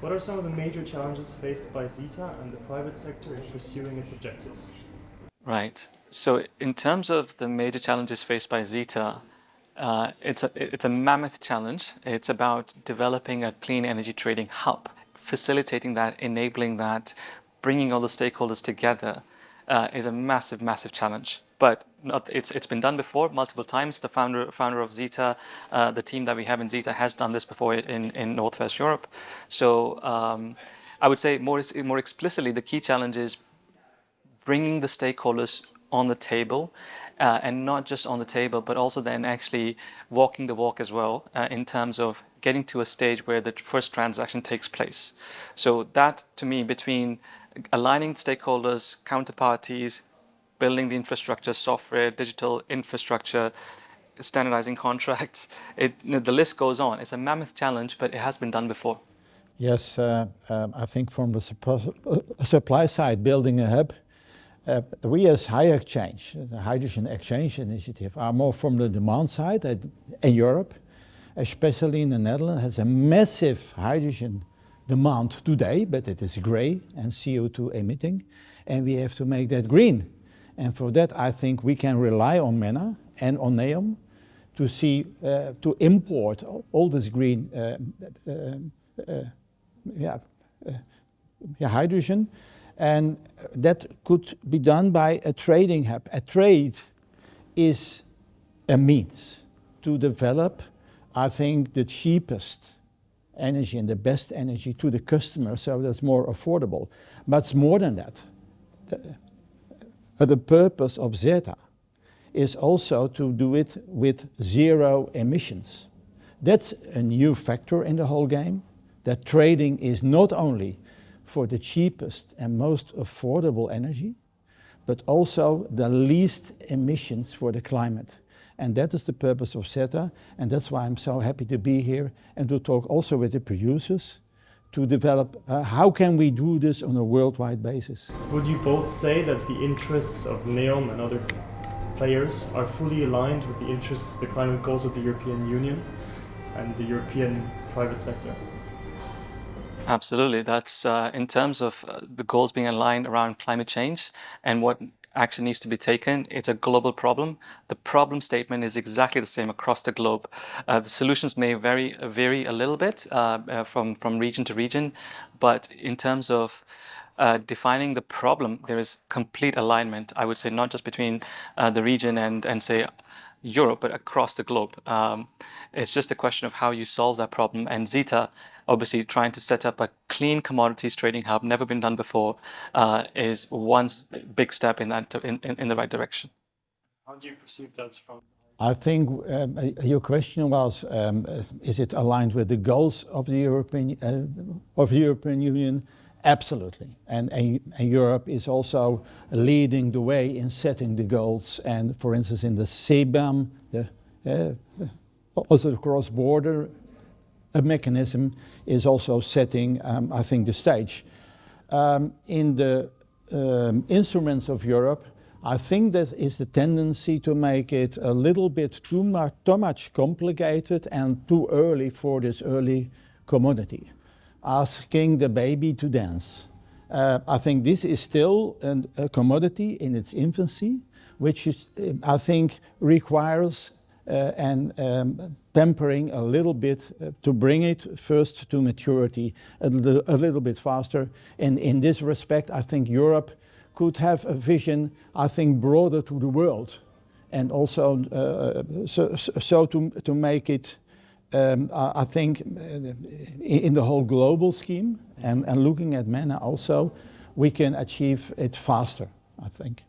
What are some of the major challenges faced by ZETA and the private sector in pursuing its objectives? Right. So in terms of the major challenges faced by ZETA, it's a mammoth challenge. It's about developing a clean energy trading hub, facilitating that, enabling that, bringing all the stakeholders together is a massive, massive challenge. But it's been done before multiple times. The founder of ZETA, the team that we have in ZETA has done this before in Northwest Europe. So I would say more explicitly, the key challenge is bringing the stakeholders on the table, and not just on the table, but also then actually walking the walk as well, in terms of getting to a stage where the first transaction takes place. So that, to me, between aligning stakeholders, counterparties, building the infrastructure, software, digital infrastructure, standardizing contracts, the list goes on. It's a mammoth challenge, but it has been done before. Yes, I think from the supply side, building a hub, we as HyXchange, the Hydrogen Exchange Initiative, are more from the demand side. In Europe, especially in the Netherlands, has a massive hydrogen demand today, but it is grey and CO2 emitting, and we have to make that green. And for that, I think we can rely on MENA and on NEOM to import all this green hydrogen. And that could be done by a trading hub. A trade is a means to develop, I think, the cheapest energy and the best energy to the customer, so that's more affordable. But it's more than that. The purpose of ZETA is also to do it with zero emissions. That's a new factor in the whole game, that trading is not only for the cheapest and most affordable energy, but also the least emissions for the climate. And that is the purpose of ZETA, and that's why I'm so happy to be here and to talk also with the producers to develop how can we do this on a worldwide basis. Would you both say that the interests of NEOM and other players are fully aligned with the interests, the climate goals of the European Union and the European private sector? Absolutely. That's in terms of the goals being aligned around climate change and what action needs to be taken. It's a global problem. The problem statement is exactly the same across the globe. The solutions may vary a little bit from region to region, but in terms of defining the problem, there is complete alignment, I would say, not just between the region and say Europe, but across the globe. It's just a question of how you solve that problem. And ZETA, obviously trying to set up a clean commodities trading hub, never been done before, is one big step in the right direction. How do you perceive that from? I think your question was, is it aligned with the goals of the European Union? Absolutely. And Europe is also leading the way in setting the goals. And for instance, in the CBAM, also the cross-border mechanism is also setting, I think, the stage. In the instruments of Europe, I think that is the tendency to make it a little bit too much complicated and too early for this early commodity. Asking the baby to dance. I think this is still a commodity in its infancy, which is, I think requires pampering a little bit to bring it first to maturity a little bit faster. And in this respect, I think Europe could have a vision, I think, broader to the world, and also so to make it, I think, in the whole global scheme, and looking at MENA also, we can achieve it faster, I think.